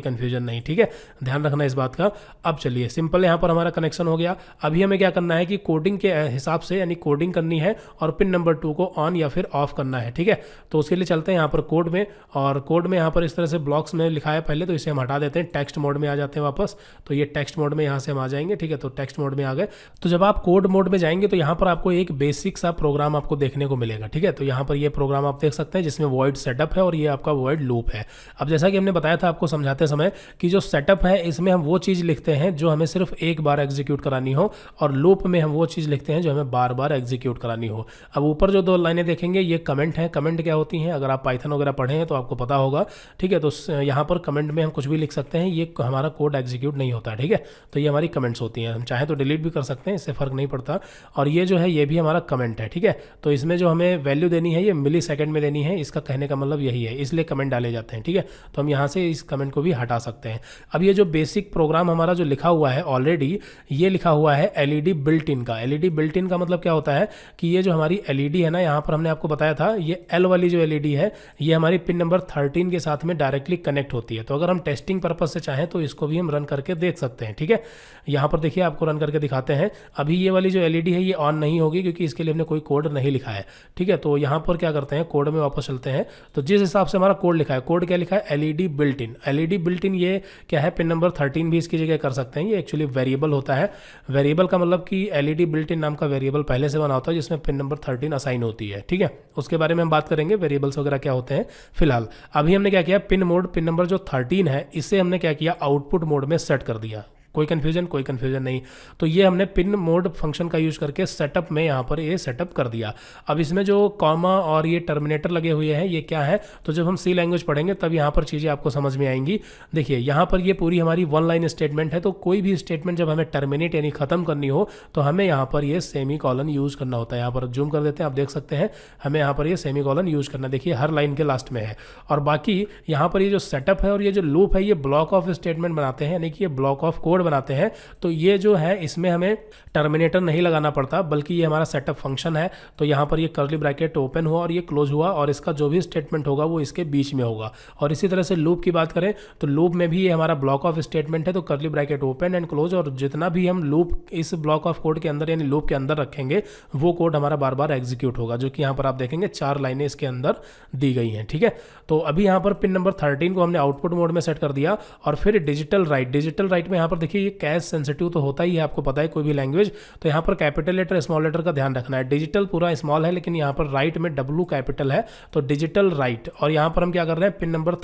A: कंफ्यूजन नहीं, ठीक है, ध्यान रखना इस बात का। अब चलिए सिंपल यहाँ पर हमारा कनेक्शन हो गया। अभी हमें क्या करना है कि कोडिंग के हिसाब से यानी कोडिंग करनी है और पिन नंबर 2 को ऑन या फिर ऑफ करना है, ठीक है। तो उसके लिए चलते हैं यहाँ पर कोड में, और कोड में यहाँ पर इस तरह से ब्लॉक्स में लिखा है पहले, तो इसे हम हटा देते हैं, टेक्स्ट मोड में आ जाते हैं वापस। तो ये टेक्स्ट मोड में यहाँ से हम आ जाएंगे, ठीक है। तो टेक्स्ट मोड में आ गए। तो जब आप कोड मोड में जाएंगे तो यहाँ पर आपको एक बेसिक सा प्रोग्राम आपको देखने को मिलेगा, ठीक है। तो यहाँ पर ये प्रोग्राम आप देख सकते हैं जिसमें वॉइड सेटअप है और ये आपका वॉइड लूप है। अब जैसा कि हमने बताया था आपको समझाते समय कि जो सेटअप है इसमें हम वो चीज़ लिखते हैं जो हमें सिर्फ एक बार एग्जीक्यूट करानी हो, और लूप में हम वो चीज़ लिखते हैं जो हमें बार बार एग्जीक्यूट करानी हो। अब ऊपर जो 2 लाइनें देखेंगे ये कमेंट है। कमेंट क्या होती हैं, अगर आप पाइथन वगैरह पढ़े हैं तो आपको पता होगा, ठीक है। तो यहाँ पर कमेंट में हम कुछ भी लिख सकते हैं, ये हमारा कोड एग्जीक्यूट नहीं होता, ठीक है। तो ये हमारी कमेंट्स होती हैं, हम चाहे तो डिलीट भी कर सकते हैं, इससे फ़र्क नहीं पड़ता। और ये जो है ये भी हमारा कमेंट है, ठीक है। तो इसमें जो हमें वैल्यू देनी है ये मिली सेकेंड में देनी है, इसका कहने का मतलब यही है, इसलिए कमेंट डाले जाते हैं, ठीक है। तो हम यहाँ से इस कमेंट को भी हटा सकते हैं। अब ये जो बेसिक प्रोग्राम हमारा जो लिखा हुआ है ऑलरेडी, ये लिखा हुआ है LED बिल्ट इन का। LED बिल्ट इन का मतलब क्या होता है कि ये जो हमारी LED है ना, यहाँ पर हमने आपको बताया था ये L वाली जो LED है ये हमारी पिन नंबर 13 के साथ में डायरेक्टली कनेक्ट होती है। तो अगर हम टेस्टिंग पर्पज से चाहें तो इसको भी हम रन करके देख सकते हैं, ठीक है। यहाँ पर देखिए आपको रन करके दिखाते हैं। अभी ये वाली जो LED है ये ऑन नहीं होगी क्योंकि इसके लिए हमने कोई कोड नहीं लिखा है, ठीक है। तो यहाँ पर क्या करते हैं, कोड में वापस चलते हैं। तो जिस हिसाब से हमारा कोड लिखा है, कोड क्या लिखा है, LED built in. LED built in ये क्या है, पिन नंबर 13 भी इसकी जगह कर सकते हैं। ये एक्चुअली वेरिएबल होता है। वेरिएबल का मतलब कि LED बिल्ट इन नाम का वेरिएबल पहले से बना होता है जिसमें पिन नंबर 13 असाइन होती है, ठीक है। उसके बारे में हम बात करेंगे, वेरिएबल्स वगैरह क्या होते हैं। फिलहाल अभी हमने क्या किया, पिन मोड, पिन नंबर जो 13 है इसे हमने क्या किया, आउटपुट मोड में सेट कर दिया। कोई कन्फ्यूजन नहीं। तो ये हमने पिन मोड फंक्शन का यूज करके सेटअप में यहाँ पर ये सेटअप कर दिया। अब इसमें जो कॉमा और ये टर्मिनेटर लगे हुए हैं ये क्या है, तो जब हम C लैंग्वेज पढ़ेंगे तब यहाँ पर चीज़ें आपको समझ में आएंगी। देखिए यहाँ पर ये पूरी हमारी 1 लाइन स्टेटमेंट है। तो कोई भी स्टेटमेंट जब हमें टर्मिनेट यानी खत्म करनी हो तो हमें यहाँ पर ये सेमीकोलन यूज करना होता है। यहाँ पर जूम कर देते हैं, आप देख सकते हैं हमें यहाँ पर ये सेमीकोलन यूज करना, देखिए हर लाइन के लास्ट में है। और बाकी यहाँ पर ये जो सेटअप है और ये जो लूप है ये ब्लॉक ऑफ स्टेटमेंट बनाते हैं, यानी कि ये ब्लॉक ऑफ कोड बनाते हैं। तो ये जो है इसमें हमें टर्मिनेटर नहीं लगाना पड़ता, बल्कि ये हमारा सेटअप फंक्शन है। तो यहाँ पर ये कर्ली ब्रैकेट ओपन हुआ और ये क्लोज हुआ और इसका जो भी स्टेटमेंट होगा वो इसके बीच में होगा। और इसी तरह से लूप की बात करें तो लूप में भी ये हमारा ब्लॉक ऑफ स्टेटमेंट है। तो curly bracket open and close, और जितना भी हम लूप इस ब्लॉक ऑफ कोड के अंदर यानी लूप के अंदर रखेंगे वो कोड हमारा बार बार एग्जीक्यूट होगा, जो कि यहाँ पर आप देखेंगे 4 लाइनें इसके अंदर दी गई हैं, ठीक है। तो अभी यहाँ पर पिन नंबर 13 को हमने आउटपुट मोड में सेट कर दिया। और फिर डिजिटल राइट में यहाँ पर देखिए ये कैश सेंसिटिव तो होता ही है, आपको पता है कोई भी लैंग्वेज। तो यहाँ पर कैपिटल लेटर स्मॉल लेटर का ध्यान रखना है। डिजिटल पूरा स्मॉल है लेकिन यहाँ पर राइट में W कैपिटल है, तो डिजिटल राइट। और यहाँ पर हम क्या कर रहे हैं, पिन नंबर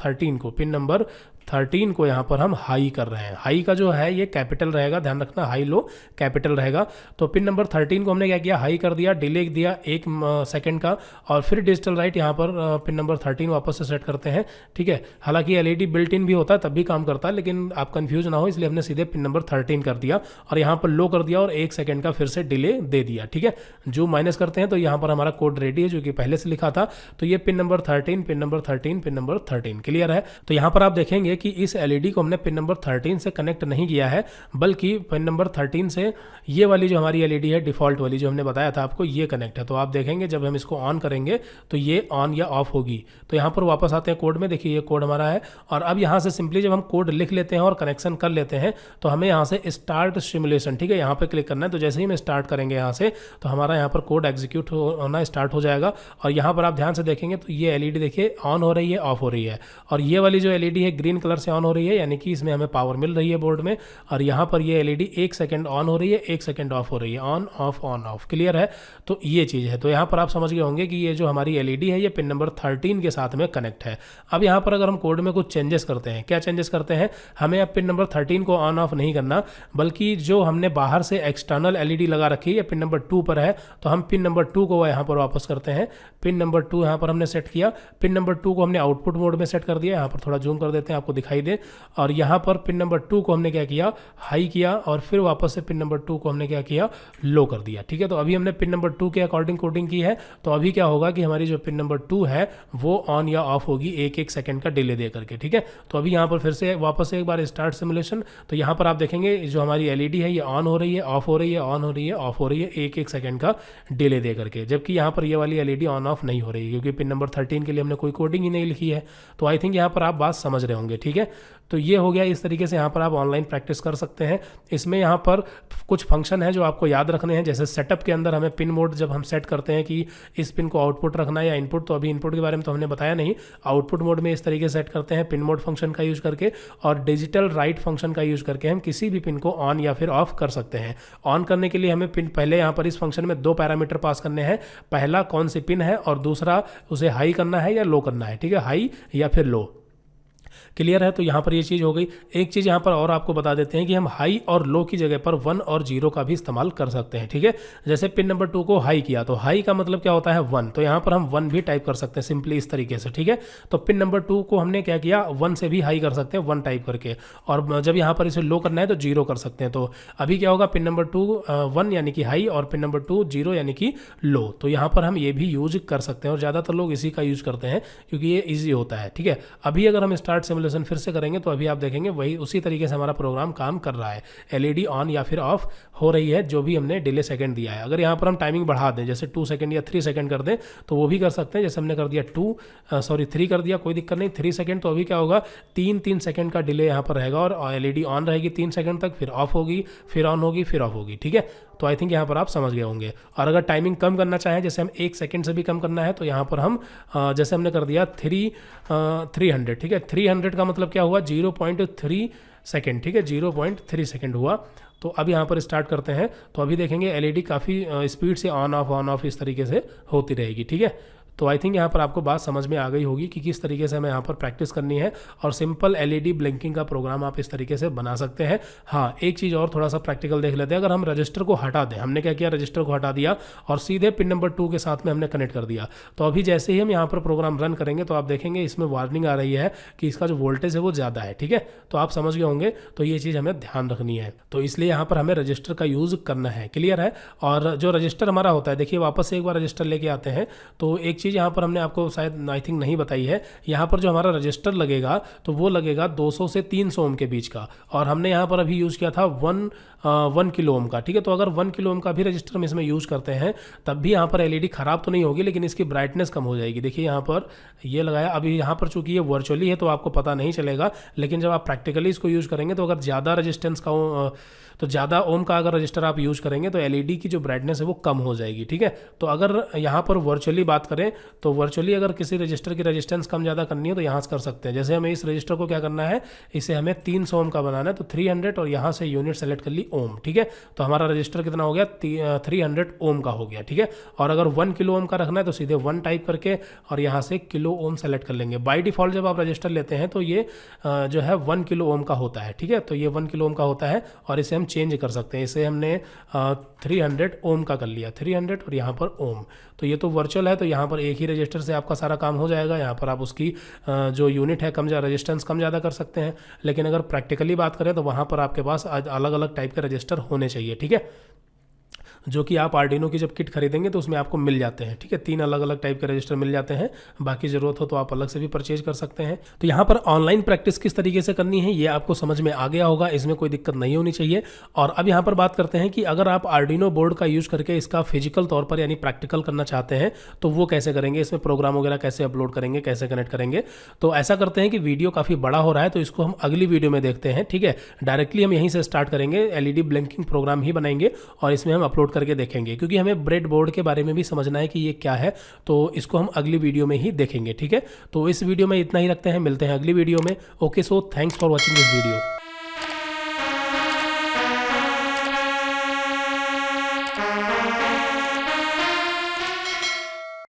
A: 13 को यहाँ पर हम हाई कर रहे हैं। हाई का जो है ये कैपिटल रहेगा, ध्यान रखना, हाई लो कैपिटल रहेगा। तो पिन नंबर 13 को हमने क्या किया, हाई कर दिया, डिले दिया 1 सेकंड का। और फिर डिजिटल राइट यहाँ पर पिन नंबर 13 वापस से सेट करते हैं, ठीक है। हालांकि LED बिल्ट इन भी होता है तब भी काम करता है, लेकिन आप कंफ्यूज ना हो इसलिए हमने सीधे पिन नंबर 13 कर दिया और यहाँ पर लो कर दिया और 1 सेकंड का फिर से डिले दे दिया, ठीक है। जो माइनस करते हैं तो यहाँ पर हमारा कोड रेडी है जो कि पहले से लिखा था। तो ये पिन नंबर 13 क्लियर है। तो यहाँ पर आप देखेंगे कि इस LED को हमने पिन नंबर 13 से कनेक्ट नहीं किया है, बल्कि पिन नंबर 13 से ये वाली जो हमारी LED है डिफॉल्ट वाली जो हमने बताया था आपको, ये कनेक्ट है। तो आप देखेंगे जब हम इसको ऑन करेंगे तो ये ऑन या ऑफ होगी। तो यहाँ पर वापस आते हैं कोड में, देखिए ये कोड हमारा है। और अब यहाँ से सिंपली जब हम कोड लिख लेते हैं और कनेक्शन कर लेते हैं तो हमें यहाँ से स्टार्ट सिमुलेशन, ठीक है, यहाँ पे क्लिक करना है। तो जैसे ही हम स्टार्ट करेंगे यहाँ से तो हमारा यहाँ पर कोड एग्जीक्यूट होना स्टार्ट हो जाएगा। और यहाँ पर आप ध्यान से देखेंगे तो ये LED देखिए ऑन हो रही है, ऑफ हो रही है। और ये वाली जो LED है ग्रीन कलर से ऑन हो रही है, यानी कि इसमें हमें पावर मिल रही है बोर्ड में। और यहाँ पर ये एलईडी 1 सेकंड ऑन हो रही है, 1 सेकंड ऑफ हो रही है, ऑन ऑफ। क्लियर है? तो ये चीज़ है। तो यहाँ पर आप समझ गए होंगे कि ये जो हमारी एलईडी है ये पिन नंबर 13 के साथ में कनेक्ट है। अब यहाँ पर अगर हम कोड में कुछ चेंजेस करते हैं, क्या चेंजेस करते हैं, हमें अब पिन नंबर 13 को ऑन ऑफ नहीं करना, बल्कि जो हमने बाहर से एक्सटर्नल एलईडी लगा रखी है पिन नंबर 2 पर है, तो हम पिन नंबर 2 को यहाँ पर वापस करते हैं। पिन नंबर 2 यहाँ पर हमने सेट किया, पिन नंबर 2 को हमने आउटपुट मोड में सेट कर दिया। यहाँ पर थोड़ा जूम कर देते हैं आपको दिखाई दे। और यहाँ पर पिन नंबर 2 को हमने क्या किया, हाई किया, और फिर वापस से पिन नंबर 2 को हमने क्या किया, लो कर दिया। ठीक है, तो अभी हमने पिन नंबर 2 के अकॉर्डिंग कोडिंग की है। तो अभी क्या होगा कि हमारी जो पिन नंबर 2 है वो ऑन या ऑफ होगी 1-1 सेकंड का डिले दे करके। ठीक है, तो अभी यहाँ पर फिर से वापस से एक बार स्टार्ट सिमुलेशन। तो यहाँ पर आप देखेंगे जो हमारी एलईडी है ये ऑन हो रही है, ऑफ हो रही है, ऑन हो रही है, ऑफ हो रही है, 1-1 सेकंड का डिले दे करके। जबकि यहाँ पर ये वाली एलईडी ऑन ऑफ नहीं हो रही है, क्योंकि पिन नंबर 13 के लिए हमने कोई कोडिंग ही नहीं लिखी है। तो आई थिंक यहाँ पर आप बात समझ रहे होंगे। ठीक है, तो ये हो गया। इस तरीके से यहाँ पर आप ऑनलाइन प्रैक्टिस कर सकते हैं। इसमें यहाँ पर कुछ फंक्शन है जो आपको याद रखने हैं, जैसे सेटअप के अंदर हमें पिन मोड जब हम सेट करते हैं कि इस पिन को आउटपुट रखना है या इनपुट, तो अभी इनपुट के बारे में तो हमने बताया नहीं। आउटपुट मोड में इस तरीके से सेट करते हैं पिन मोड फंक्शन का यूज करके, और डिजिटल राइट फंक्शन का यूज करके हम किसी भी पिन को ऑन या फिर ऑफ कर सकते हैं। ऑन करने के लिए हमें पिन पहले यहाँ पर इस फंक्शन में 2 पैरामीटर पास करने हैं। पहला कौन सी पिन है, और दूसरा उसे हाई करना है या लो करना है। ठीक है, हाई या फिर लो। क्लियर है? तो यहाँ पर ये चीज़ हो गई। एक चीज़ यहाँ पर और आपको बता देते हैं कि हम हाई और लो की जगह पर 1 और 0 का भी इस्तेमाल कर सकते हैं। ठीक है, जैसे पिन नंबर 2 को हाई किया, तो हाई का मतलब क्या होता है, 1, तो यहाँ पर हम 1 भी टाइप कर सकते हैं सिंपली इस तरीके से। ठीक है, तो पिन नंबर 2 को हमने क्या किया, 1 से भी हाई कर सकते हैं, 1 टाइप करके, और जब यहाँ पर इसे लो करना है तो 0 कर सकते हैं। तो अभी क्या होगा, पिन नंबर 2 1 यानी कि हाई, और पिन नंबर 2 0 यानी कि लो। तो यहाँ पर हम ये भी यूज कर सकते हैं, और ज़्यादातर लोग इसी का यूज करते हैं क्योंकि ये ईजी होता है। ठीक है, अभी अगर हम स्टार्ट सिमुलेशन फिर से करेंगे तो अभी आप देखेंगे वही उसी तरीके से हमारा प्रोग्राम काम कर रहा है। एलईडी ऑन या फिर ऑफ हो रही है, जो भी हमने डिले सेकंड दिया है। अगर यहाँ पर हम टाइमिंग बढ़ा दें, जैसे 2 सेकंड या 3 सेकंड कर दें, तो वो भी कर सकते हैं। जैसे हमने कर दिया 3 कर दिया, कोई दिक्कत नहीं, 3 सेकंड। तो अभी क्या होगा, 3 सेकंड का डिले यहाँ पर रहेगा, और एलईडी ऑन रहेगी 3 सेकंड तक, फिर ऑफ होगी, फिर ऑन होगी, फिर ऑफ होगी। ठीक है, तो आई थिंक यहाँ पर आप समझ गए होंगे। और अगर टाइमिंग कम करना चाहें, जैसे हम 1 सेकंड से भी कम करना है, तो यहाँ पर हम जैसे हमने कर दिया 300। ठीक है, 300 का मतलब क्या हुआ, 0.3 सेकंड। ठीक है, 0.3 सेकंड हुआ। तो अब यहाँ पर स्टार्ट करते हैं, तो अभी देखेंगे एलईडी काफ़ी स्पीड से ऑन ऑफ इस तरीके से होती रहेगी। ठीक है, तो आई थिंक यहाँ पर आपको बात समझ में आ गई होगी कि किस तरीके से हमें यहाँ पर प्रैक्टिस करनी है, और सिंपल एलईडी ब्लिंकिंग का प्रोग्राम आप इस तरीके से बना सकते हैं। हाँ, एक चीज़ और थोड़ा सा प्रैक्टिकल देख लेते हैं। अगर हम रजिस्टर को हटा दें, हमने क्या किया, रजिस्टर को हटा दिया और सीधे पिन नंबर 2 के साथ में हमने कनेक्ट कर दिया, तो अभी जैसे ही हम यहाँ पर प्रोग्राम रन करेंगे तो आप देखेंगे इसमें वार्निंग आ रही है कि इसका जो वोल्टेज है वो ज़्यादा है। ठीक है, तो आप समझ गए होंगे। तो ये चीज़ हमें ध्यान रखनी है, तो इसलिए यहाँ पर हमें रजिस्टर का यूज़ करना है। क्लियर है? और जो रजिस्टर हमारा होता है, देखिए वापस से एक बार रजिस्टर लेके आते हैं, तो एक चीज़ यहाँ पर हमने आपको शायद आई थिंक नहीं बताई है। यहाँ पर जो हमारा रजिस्टर लगेगा तो वो लगेगा 200 से 300 ओम के बीच का, और हमने यहाँ पर अभी यूज़ किया था 1 किलो ओम का। ठीक है, तो अगर 1 किलो ओम का भी रजिस्टर हम इसमें यूज़ करते हैं तब भी यहाँ पर एलईडी ख़राब तो नहीं होगी, लेकिन इसकी ब्राइटनेस कम हो जाएगी। देखिए यहाँ पर ये लगाया, अभी यहाँ पर चूंकि ये वर्चुअली है तो आपको पता नहीं चलेगा, लेकिन जब आप प्रैक्टिकली इसको यूज़ करेंगे तो अगर ज़्यादा रेजिस्टेंस का तो ज़्यादा ओम का अगर रजिस्टर आप यूज़ करेंगे तो एलईडी की जो ब्राइटनेस है वो कम हो जाएगी। ठीक है, तो अगर यहाँ पर वर्चुअली बात करें तो वर्चुअली अगर किसी रजिस्टर की रेजिस्टेंस कम ज़्यादा करनी है तो यहाँ से कर सकते हैं। जैसे हमें इस रजिस्टर को क्या करना है, इसे हमें 300 ओम का बनाना है, तो 300 और यहाँ से यूनिट सेलेक्ट कर ली ओम। ठीक है, तो हमारा रजिस्टर कितना हो गया, 300 ओम का हो गया। ठीक है, और अगर 1 किलो ओम का रखना है तो सीधे 1 टाइप करके और यहाँ से किलो ओम सेलेक्ट कर लेंगे। बाय डिफ़ॉल्ट जब आप रजिस्टर लेते हैं तो ये जो है 1 किलो ओम का होता है। ठीक है, तो ये 1 किलो ओम का होता है, और इसे हम चेंज कर सकते हैं। इसे हमने 300 ओम का कर लिया, 300 और यहाँ पर ओम। तो ये तो वर्चुअल है, तो यहाँ पर एक ही रजिस्टर से आपका सारा काम हो जाएगा। यहाँ पर आप उसकी जो यूनिट है कम ज़्यादा, रेजिस्टेंस कम ज़्यादा कर सकते हैं। लेकिन अगर प्रैक्टिकली बात करें तो वहाँ पर आपके पास अलग अलग टाइप के रजिस्टर होने चाहिए। ठीक है, जो कि आप आर्डिनो की जब किट खरीदेंगे तो उसमें आपको मिल जाते हैं। ठीक है, 3 अलग अलग टाइप के रजिस्टर मिल जाते हैं, बाकी ज़रूरत हो तो आप अलग से भी परचेज कर सकते हैं। तो यहाँ पर ऑनलाइन प्रैक्टिस किस तरीके से करनी है ये आपको समझ में आ गया होगा, इसमें कोई दिक्कत नहीं होनी चाहिए। और अब यहाँ पर बात करते हैं कि अगर आप आर्डिनो बोर्ड का यूज़ करके इसका फिजिकल तौर पर यानी प्रैक्टिकल करना चाहते हैं तो वो कैसे करेंगे, इसमें प्रोग्राम वगैरह कैसे अपलोड करेंगे, कैसे कनेक्ट करेंगे। तो ऐसा करते हैं कि वीडियो काफ़ी बड़ा हो रहा है तो इसको हम अगली वीडियो में देखते हैं। ठीक है, डायरेक्टली हम यहीं से स्टार्ट करेंगे, एलईडी ब्लिंकिंग प्रोग्राम ही बनाएंगे और इसमें हम अपलोड करके देखेंगे, क्योंकि हमें ब्रेड बोर्ड के बारे में भी समझना है कि ये क्या है। तो इसको हम अगली वीडियो में ही देखेंगे, ठीक है। तो इस वीडियो में इतना ही रखते हैं, मिलते हैं अगली वीडियो में। Okay, so thanks for watching this video.